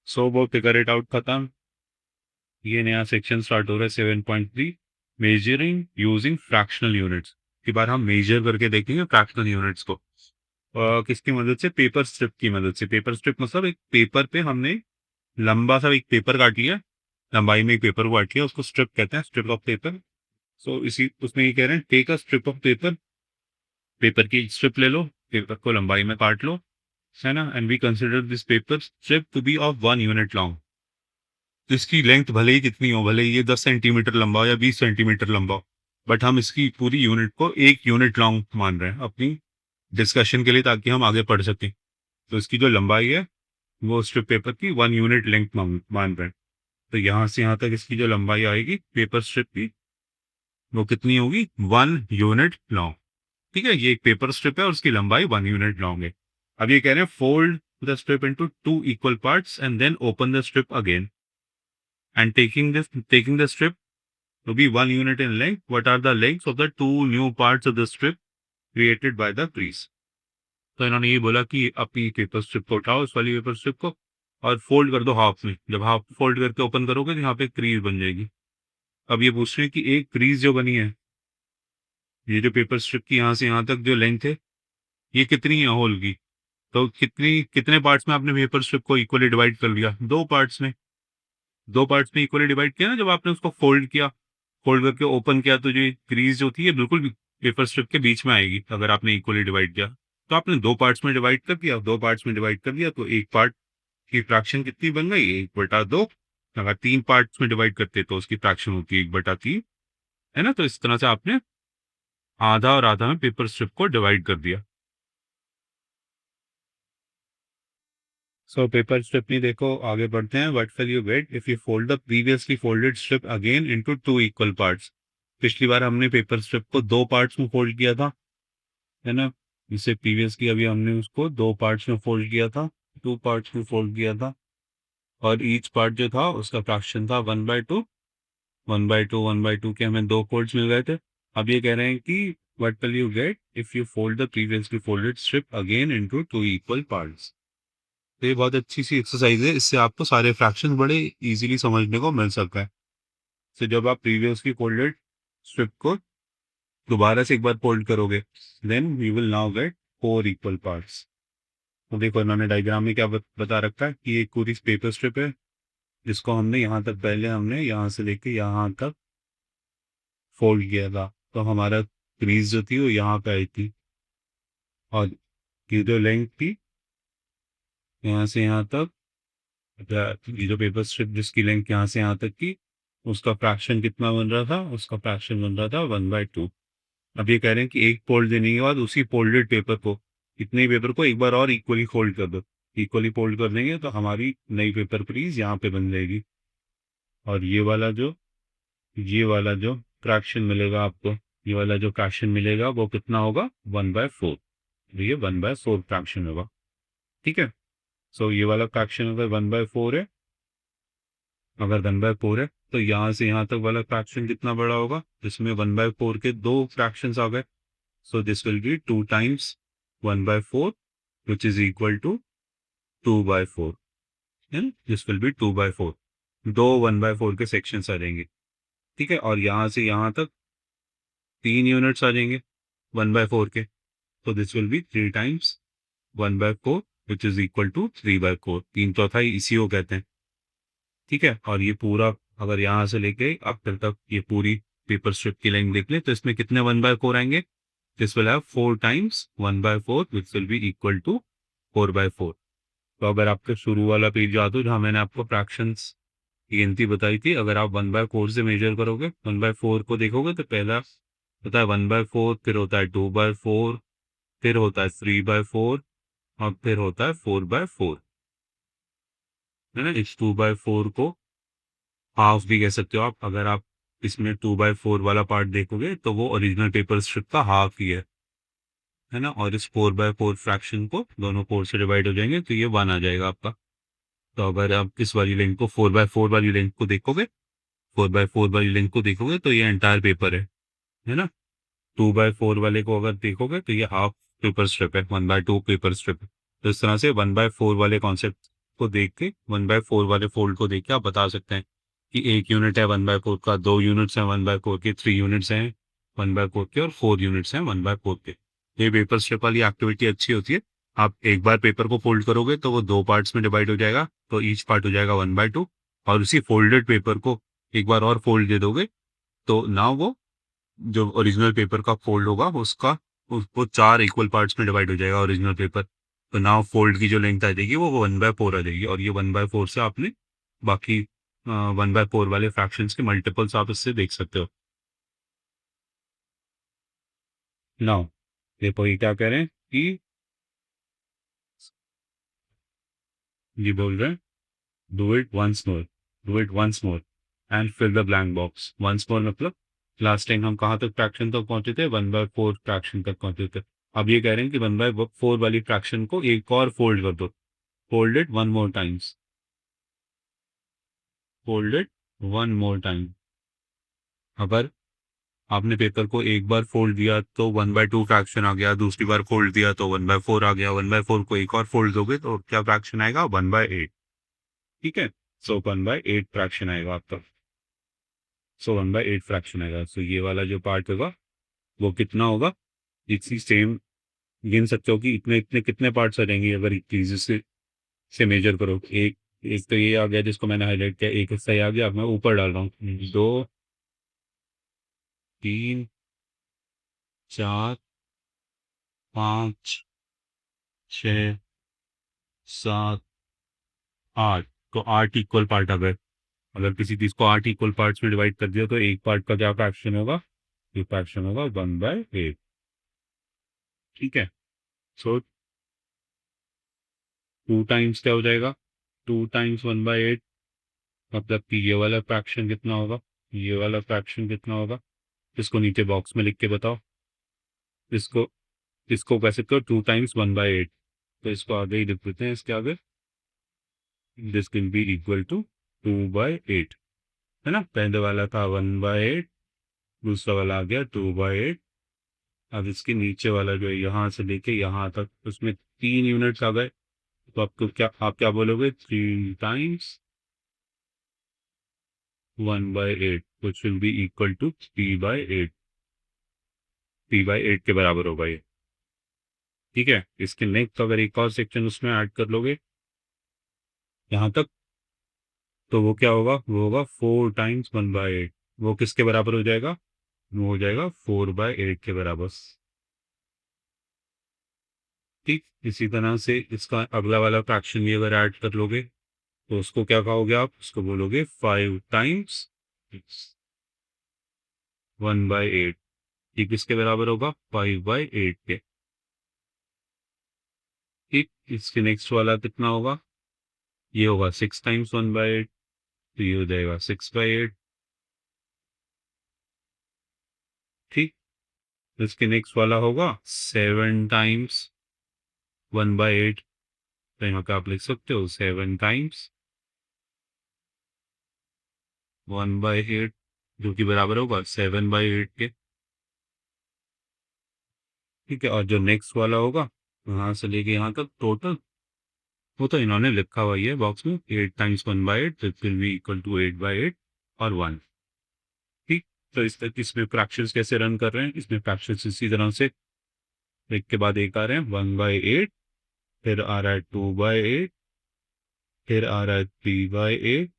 सो वो figure it out खत्म। ये नया सेक्शन स्टार्ट हो रहा है 7.3 मेजरिंग यूजिंग फ्रैक्शनल यूनिट्स। की बार हम मेजर करके देखेंगे फ्रैक्शनल यूनिट्स को किसकी मदद से, पेपर स्ट्रिप की मदद से। पेपर स्ट्रिप मतलब एक पेपर पे हमने लंबा सा एक पेपर काट लिया, लंबाई में एक पेपर काट लिया, उसको स्ट्रिप कहते हैं, स्ट्रिप ऑफ पेपर। सो इसी उसमें ये कह रहे हैं take a strip of paper, paper की स्ट्रिप ले लो, पेपर को लंबाई में काट लो, है ना, and we consider this paper strip to be of 1 unit long. तो इसकी लेंथ भले ही कितनी हो, भले ही ये 10 सेंटीमीटर लंबा हो या 20 सेंटीमीटर लंबा हो, बट हम इसकी पूरी यूनिट को 1 यूनिट लॉन्ग मान रहे हैं अपनी डिस्कशन के लिए, ताकि हम आगे पढ़ सकें। तो इसकी जो लंबाई है वो स्ट्रिप पेपर की 1 यूनिट लेंथ मान रहे हैं। तो यहाँ से यहाँ तक इसकी जो लंबाई आएगी पेपर स्ट्रिप की, वो कितनी होगी, 1 यूनिट लॉन्ग। ठीक है, ये एक पेपर स्ट्रिप है और उसकी लंबाई 1 यूनिट लॉन्ग है। अब ये कह रहे हैं fold the strip into 2 equal parts and then open the strip again and taking the strip to be 1 unit in length, what are the lengths of the two new parts of the strip created by the crease? तो इन्होंने ये बोला कि अपनी paper strip को उठाओ, इस वाली पेपर स्ट्रिप को, और फोल्ड कर दो हाफ में। जब हाफ फोल्ड करके ओपन करोगे तो यहाँ पे क्रीज बन जाएगी। अब ये पूछ रहे हैं कि एक क्रीज जो बनी है, ये जो पेपर स्ट्रिप की यहाँ से यहाँ तक जो लेंथ है, ये कितनी है होल की। तो कितने पार्ट्स में आपने पेपर स्ट्रिप को इक्वली डिवाइड कर लिया, 2 पार्ट्स में। 2 पार्ट्स में इक्वली डिवाइड किया ना, जब आपने उसको फोल्ड किया, फोल्ड करके ओपन किया, तो जो क्रीज जो थी ये बिल्कुल पेपर स्ट्रिप के बीच में आएगी अगर आपने इक्वली डिवाइड किया। तो आपने 2 पार्ट्स में डिवाइड कर दिया, 2 पार्ट्स में डिवाइड कर दिया, तो एक पार्ट की फ्रैक्शन कितनी बन गई, 1/2। अगर 3 पार्ट्स में डिवाइड करते तो उसकी फ्रैक्शन होती है 1/3, है ना। तो इस तरह से आपने आधा और आधा में पेपर स्ट्रिप को डिवाइड कर दिया। सो पेपर स्ट्रिप नहीं, देखो आगे बढ़ते हैं। What will you get if you fold the previously folded strip again into 2 equal parts. पिछली बार हमने पेपर स्ट्रिप को 2 पार्ट्स में फोल्ड किया था, है ना। इससे प्रीवियसली अभी हमने उसको 2 पार्ट्स में फोल्ड किया था, 2 पार्ट्स में फोल्ड किया था, और ईच पार्ट जो था उसका फ्रैक्शन था 1/2, 1/2, 1/2 के हमें 2 फोल्ड्स मिल गए थे। अब ये कह रहे हैं कि what will you get if you fold the previously folded strip again into 2 equal parts. तो ये बहुत अच्छी सी एक्सरसाइज है, इससे आपको सारे फ्रैक्शन बड़े इजीली समझने को मिल सकता है। तो जब आप प्रीवियसली फोल्डेड स्ट्रिप को दोबारा से एक बार फोल्ड करोगे, then we will now get 4 equal parts. तो देखो इन्होंने डायग्राम में क्या बता रखा है कि एक पूरी पेपर स्ट्रिप है, जिसको हमने यहाँ तक, पहले हमने यहाँ से लेके यहाँ तक फोल्ड किया था, तो हमारा क्रीज जो थी वो यहाँ पे आई थी, और ये जो लेंथ थी यहाँ से यहाँ तक, ये जो पेपर स्ट्रिप जिसकी लेंथ यहाँ से यहाँ तक की, उसका फ्रैक्शन कितना बन रहा था, उसका फ्रैक्शन बन रहा था 1/2। अब ये कह रहे हैं कि एक फोल्ड देने के बाद उसी फोल्डेड पेपर को, इतने ही पेपर को एक बार और इक्वली फोल्ड कर दो। इक्वली फोल्ड कर देंगे तो हमारी नई पेपर क्रीज यहाँ पे बन जाएगी, और ये वाला जो फ्रैक्शन मिलेगा आपको, ये वाला जो फ्रैक्शन मिलेगा वो कितना होगा, 1/4। तो ये 1/4 फ्रैक्शन होगा। ठीक है, सो ये वाला फ्रैक्शन अगर 1/4 है, अगर 1/4 है, तो यहाँ से यहाँ तक वाला फ्रैक्शन कितना बड़ा होगा, जिसमें 1/4 के 2 फ्रैक्शंस आ गए। So this will be 2 times 1/4 which is equal to 2/4, and this will be 2/4। दो 1/4 के सेक्शंस आ जाएंगे। ठीक है, और यहाँ से यहाँ तक 3 यूनिट्स आ जाएंगे 1/4 के, तो this will be 3 times 1/4 which is equal to 3/4। 3/4 इसी को कहते हैं। ठीक है, और ये पूरा अगर यहाँ से लेके अब तक ये पूरी पेपर स्ट्रिप की लेंथ देख ले, तो इसमें कितने 1/4 आएंगे, this will have 4 times 1/4 which will be equal to 4/4। तो अगर आपके शुरू वाला पेज याद हो जहाँ मैंने आपको फ्रैक्शंस की गिनती बताई थी, अगर आप 1/4 से मेजर करोगे, 1/4 को देखोगे, तो पहला होता है 1/4, फिर होता है 2/4, फिर होता है 3/4, और फिर होता है 4/4, है ना। इस 2/4 को हाफ भी कह सकते हो आप। अगर आप इसमें 2/4 वाला पार्ट देखोगे तो वो ओरिजिनल पेपर स्ट्रिप का हाफ ही है ना। और इस 4/4 फ्रैक्शन को दोनों 4 से डिवाइड हो जाएंगे, तो ये 1 आ जाएगा आपका। तो अगर आप इस वाली लेंथ को 4/4 वाली लेंथ को देखोगे, 4/4 वाली लेंथ को देखोगे, तो ये एंटायर पेपर है ना। 2/4 वाले को अगर देखोगे तो ये हाफ पेपर स्ट्रिप है, 1/2 पेपर स्ट्रिप है। तो इस तरह से 1/4 वाले कॉन्सेप्ट को देख के 1/4 वाले फोल्ड को देख के आप बता सकते हैं कि 1 यूनिट है 1/4 का, 2 यूनिट्स हैं 1/4 के, 3 यूनिट्स हैं 1/4 के और 4 यूनिट्स हैं 1/4 के। ये पेपर स्ट्रिप वाली एक्टिविटी अच्छी होती है। आप एक बार पेपर को फोल्ड करोगे तो वो 2 पार्ट्स में डिवाइड हो जाएगा, तो ईच पार्ट हो जाएगा 1/2, और उसी फोल्डेड पेपर को एक बार और फोल्ड दे दोगे तो ना वो जो ओरिजिनल पेपर का फोल्ड होगा उसका वो 4 इक्वल पार्ट्स में डिवाइड हो जाएगा ओरिजिनल पेपर। तो नाउ फोल्ड की जो लेंथ आ जाएगी वो 1/4 आ जाएगी, और ये 1/4 से आपने बाकी 1/4 वाले फ्रैक्शंस के मल्टीपल्स आप इससे देख सकते हो। नाउ देखो ये क्या कह रहे हैं कि ये बोल रहे हैं do it once more, do it once more and fill the blank box. Once more मतलब लास्ट टाइम हम कहाँ तक फ्रैक्शन तक पहुंचे थे, 1/4 फ्रैक्शन तक पहुंचे थे। अब ये कह रहे हैं कि 1/4 वाली फ्रैक्शन को एक और फोल्ड कर दो, fold it one more times, fold it one more time. अगर आपने पेपर को एक बार फोल्ड दिया तो 1/2 फ्रैक्शन आ गया, दूसरी बार फोल्ड दिया तो 1/4 आ गया, 1/4 को एक और फोल्ड दोगे तो क्या फ्रैक्शन आएगा, 1/8। ठीक है, सो 1/8 फ्रैक्शन आएगा आपका। सो 1/8 फ्रैक्शन आएगा। सो ये वाला जो पार्ट होगा वो कितना होगा, इसी सेम गिन सकते हो कि इतने इतने कितने पार्ट्स आ जाएंगे अगर चीज से मेजर करो। एक एक तो ये आ गया जिसको मैंने हाईलाइट किया, एक हिस्सा ये आ गया, अब मैं ऊपर डाल रहा हूँ, 2 3 4 5 6 7 8। तो 8 इक्वल पार्ट आ गए। अगर किसी चीज को 8 इक्वल पार्ट्स में डिवाइड कर दिया तो एक पार्ट का क्या फ्रैक्शन होगा, एक फ्रैक्शन होगा 1/8। ठीक है, सो 2 टाइम्स क्या हो जाएगा, 2 टाइम्स 1/8 मतलब कि ये वाला फ्रैक्शन कितना होगा, ये वाला फ्रैक्शन कितना होगा, इसको नीचे बॉक्स में लिख के बताओ। इसको इसको कह सकते हो 2 टाइम्स 1/8, तो इसको आगे ही लिख देते हैं, इसके आगे this will be equal to 2/8, है ना। पहले वाला था 1/8, दूसरा वाला आ गया 2/8। अब इसके नीचे वाला जो है यहाँ से लेके यहाँ तक उसमें 3 यूनिट्स आ गए, तो आपको क्या, आप क्या बोलोगे, 3 times 1/8 which will be equal to 3/8, 3/8 के बराबर होगा ये। ठीक है, इसके नेक्स्ट अगर एक और सेक्शन उसमें ऐड कर लोगे यहाँ तक, तो वो क्या होगा, वो होगा 4 टाइम्स 1/8। वो किसके बराबर हो जाएगा, वो हो जाएगा 4/8 के बराबर। ठीक, इसी तरह से इसका अगला वाला फ्रैक्शन भी अगर ऐड कर लोगे तो उसको क्या कहोगे आप, उसको बोलोगे 5 टाइम्स 1/8। ये किसके बराबर होगा, 5/8 के। ठीक, इसके नेक्स्ट वाला कितना होगा, ये होगा 6 टाइम्स 1/8, तो ये हो जाएगा 6/8। ठीक, इसके नेक्स्ट वाला होगा 7 टाइम्स 1/8, तो यहाँ पे आप लिख सकते हो 7 टाइम्स 1/8, जो कि बराबर होगा 7/8 के। ठीक है, और जो नेक्स्ट वाला होगा यहाँ से लेके यहाँ तक टोटल, वो तो इन्होंने लिखा हुआ ही है बॉक्स में, 8 times 1/8 will be equal to 8/8 और 1। ठीक, तो इसमें फ्रैक्शंस कैसे रन कर रहे हैं, इसमें फ्रैक्शंस इसी तरह से एक के बाद एक आ रहे हैं, 1/8, फिर आ रहा है 2/8, फिर आ रहा है 3/8,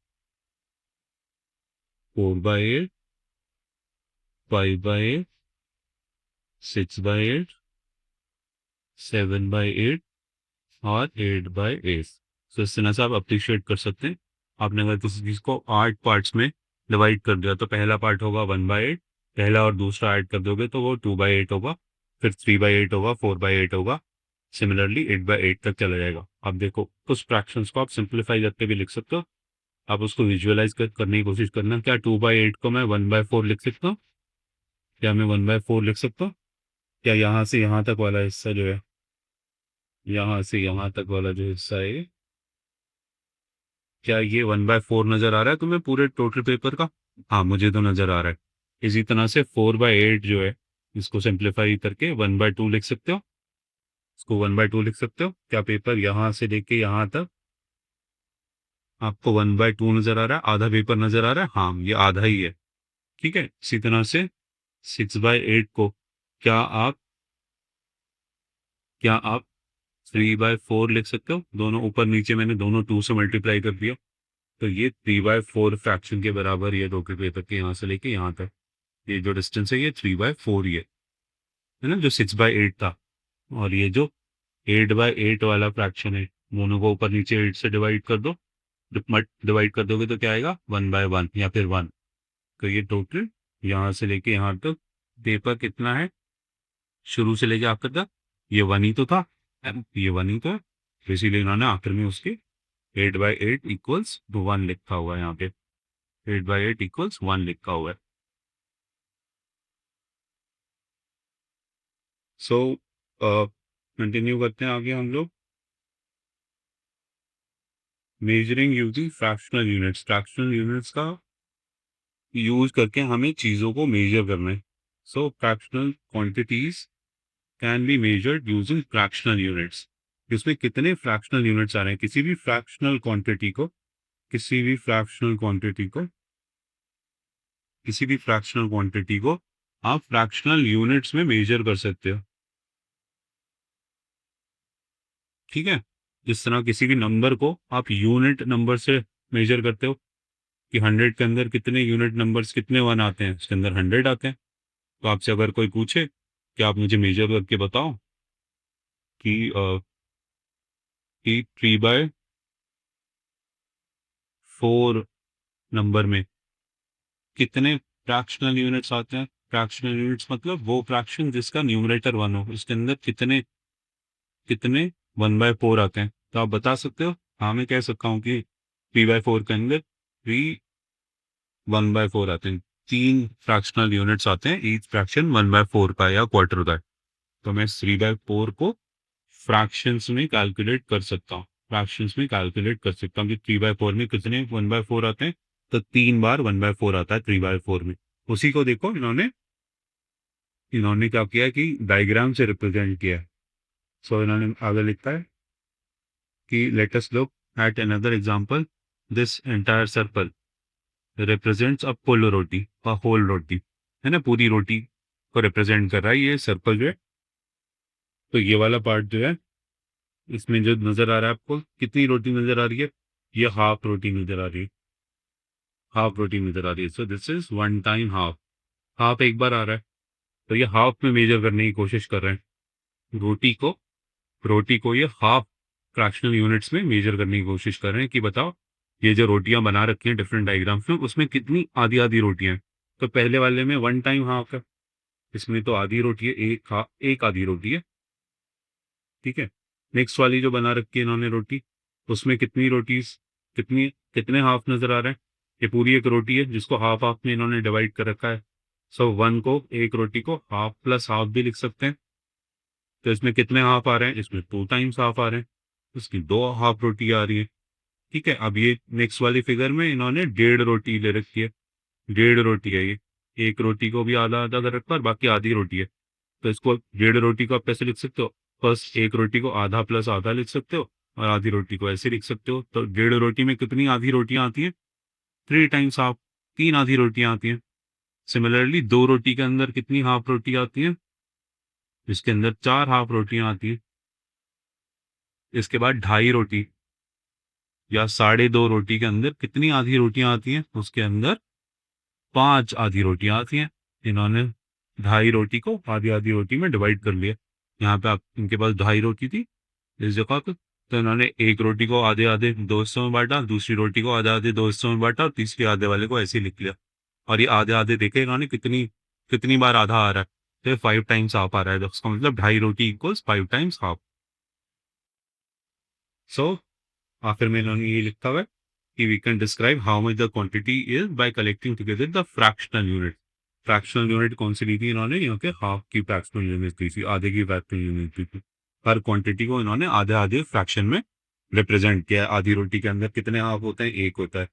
4/8, 5/8, 6/8, 7/8 और 8/8। तो इस तरह से आप अप्रिशिएट कर सकते हैं। आपने अगर किसी चीज़ को 8 पार्ट्स में डिवाइड कर दिया तो पहला पार्ट होगा 1/8, पहला और दूसरा ऐड कर दोगे तो वो 2/8 होगा, फिर 3/8 होगा, 4/8 होगा, सिमिलरली 8/8 तक चला जाएगा। अब देखो कुछ फ्रैक्शंस को आप सिंप्लीफाई करके भी लिख सकते हो, आप उसको विजुअलाइज करने की कोशिश करना। क्या 2/8 को मैं 1/4 लिख सकता हूँ, क्या मैं 1/4 लिख सकता हूँ, क्या यहाँ से यहाँ तक वाला हिस्सा जो है, यहाँ से यहाँ तक वाला जो हिस्सा है, क्या ये 1/4 नजर आ रहा है तुम्हें पूरे टोटल पेपर का, हाँ मुझे तो नजर आ रहा है। इसी तरह से 4/8 जो है, इसको सिंप्लीफाई करके 1/2 लिख सकते हो, इसको 1/2 लिख सकते हो। क्या पेपर यहाँ से लेके यहाँ तक आपको 1/2 नजर आ रहा है, आधा पेपर नजर आ रहा है, हाँ ये आधा ही है। ठीक है, इसी तरह से 6/8 को क्या आप क्या आप 3/4 लिख सकते हो? दोनों ऊपर नीचे मैंने दोनों 2 से मल्टीप्लाई कर दिया, तो ये 3/4 फ्रैक्शन के बराबर ये दो के पेपर के यहाँ से लेके यहाँ तक ये जो डिस्टेंस है ये 3/4 ही है ना, जो 6/8 था। और ये जो 8/8 वाला फ्रैक्शन है, दोनों को ऊपर नीचे 8 से डिवाइड कर दो, डिवाइड कर दोगे तो क्या आएगा 1/1 या फिर 1। तो ये टोटल यहाँ से लेके यहाँ तक पेपर कितना है, शुरू से लेके आखिर तक ये 1 ही तो था, ये 1 ही तो है, तो इसीलिए इन्होंने आखिर में उसके 8/8 इक्वल्स 1 लिखा हुआ है यहाँ पे, 8/8 इक्वल्स 1 लिखा हुआ है। सो कंटिन्यू करते हैं आगे हम लोग। मेजरिंग यूजिंग फ्रैक्शनल यूनिट्स का यूज करके हमें चीज़ों को मेजर करना है। So fractional quantities can be measured using fractional units. इसमें कितने फ्रैक्शनल यूनिट्स आ रहे हैं, किसी भी फ्रैक्शनल क्वांटिटी को, किसी भी फ्रैक्शनल क्वांटिटी को किसी भी फ्रैक्शनल क्वांटिटी को आप फ्रैक्शनल यूनिट्स में मेजर कर सकते हो। ठीक है, जिस तरह किसी भी नंबर को आप यूनिट नंबर से मेजर करते हो कि 100 के अंदर कितने यूनिट नंबर्स, कितने 1 आते हैं, उसके अंदर 100 आते हैं। तो आपसे अगर कोई पूछे कि आप मुझे मेजर करके बताओ कि 3/4 नंबर में कितने फ्रैक्शनल यूनिट्स आते हैं। फ्रैक्शनल यूनिट्स मतलब वो फ्रैक्शन जिसका न्यूमरेटर 1 हो, उसके अंदर कितने कितने 1/4 आते हैं। तो आप बता सकते हो, हाँ मैं कह सकता हूँ कि 3/4 के अंदर 1/4 आते हैं, 3 फ्रैक्शनल यूनिट्स आते हैं, ईच फ्रैक्शन 1/4 का या क्वार्टर का है। तो मैं 3/4 को फ्रैक्शंस में कैलकुलेट कर सकता हूँ, कि 3/4 में कितने 1/4 आते हैं, तो 3 बार 1/4 आता है 3/4 में। उसी को देखो इन्होंने इन्होंने क्या किया कि डायग्राम से रिप्रेजेंट किया है। सो इन्होंने आगे लिखा है कि let us look at another example, this entire circle represents a full roti, a whole roti, है ना, पूरी रोटी को रिप्रेजेंट कर रहा है ये सर्कल जो है। तो ये वाला पार्ट जो है, इसमें जो नजर आ रहा है आपको, कितनी रोटी नजर आ रही है, ये हाफ रोटी नजर आ रही है, हाफ रोटी नजर आ रही है। So this is 1 time half, half एक बार आ रहा है, तो ये हाफ में मेजर करने की कोशिश कर रहे हैं रोटी को ये हाफ फ्रैक्शनल यूनिट्स में मेजर करने की कोशिश कर रहे हैं कि बताओ ये जो रोटियां बना रखी हैं डिफरेंट डायग्राम्स में, उसमें कितनी आधी आधी रोटियां हैं। तो पहले वाले में 1 टाइम हाफ है, इसमें तो आधी रोटी है, एक आधी रोटी है। ठीक है, नेक्स्ट वाली जो बना रखी है इन्होंने रोटी, उसमें कितनी रोटीज, कितनी कितने हाफ नजर आ रहे हैं। ये पूरी एक रोटी है जिसको हाफ हाफ में इन्होंने डिवाइड कर रखा है। सो 1 को, एक रोटी को हाफ प्लस हाफ भी लिख सकते हैं। तो इसमें कितने हाफ आ रहे हैं, इसमें 2 टाइम्स हाफ आ रहे हैं, उसकी 2 हाफ रोटी आ रही है। ठीक है, अब ये नेक्स्ट वाली फिगर में इन्होंने 1.5 रोटी ले रखी है, 1.5 रोटी है ये, एक रोटी को भी आधा आधा कर रखा है और बाकी आधी रोटी है। तो इसको 1.5 रोटी को आप कैसे लिख सकते हो, फर्स्ट एक रोटी को आधा प्लस आधा लिख सकते हो और आधी रोटी को ऐसे लिख सकते हो। तो 1.5 रोटी में कितनी आधी रोटियां आती हैं, 3 टाइम्स हाफ, 3 आधी रोटियां आती हैं। सिमिलरली 2 रोटी के अंदर कितनी हाफ रोटी आती है, इसके अंदर 4 हाफ रोटियां आती हैं। इसके बाद 2.5 रोटी या 2.5 रोटी के अंदर कितनी आधी रोटियां आती हैं, उसके अंदर 5 आधी रोटियां आती हैं। इन्होंने 2.5 रोटी को आधी आधी रोटी में डिवाइड कर लिया। यहाँ पे आप इनके पास 2.5 रोटी थी इस जगह पे, तो इन्होंने एक रोटी को आधे आधे 2 हिस्सों में बांटा, दूसरी रोटी को आधे आधे 2 हिस्सों में बांटा और तीसरी आधे वाले को ऐसे ही लिख लिया। और ये आधे आधे देखे इन्होंने कितनी कितनी बार आधा आ रहा है, तो 5 टाइम्स हाफ आ रहा है, तो उसका मतलब 2.5 रोटी इक्वल्स 5 टाइम्स हाफ। सो आखिर में इन्होंने ये लिखा हुआ है कि we can describe how much the quantity is by collecting together the fractional unit. Fractional unit कौन सी ली थी इन्होंने, यहाँ के हाफ की फ्रैक्शनल यूनिट दी थी, आधे की फ्रैक्शनल यूनिट दी थी। हर क्वांटिटी को इन्होंने आधे आधे फ्रैक्शन में रिप्रेजेंट किया है। आधी रोटी के अंदर कितने हाफ होते हैं, एक होता है।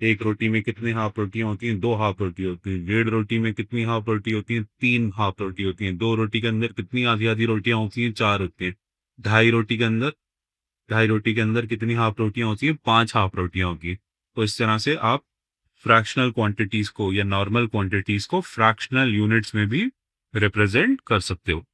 एक रोटी में कितनी हाफ रोटियां होती हैं, 2 हाफ रोटी होती है। 1.5 रोटी में कितनी हाफ रोटी होती है, 3 हाफ रोटी होती है। 2 रोटी के अंदर कितनी आधी आधी रोटियां होती हैं, 4 होती हैं। 2.5 रोटी के अंदर ढाई रोटी के अंदर कितनी हाफ रोटियां होती हैं? 5 हाफ रोटियां होगी। तो इस तरह से आप फ्रैक्शनल क्वांटिटीज को या नॉर्मल क्वांटिटीज को फ्रैक्शनल यूनिट्स में भी रिप्रेजेंट कर सकते हो।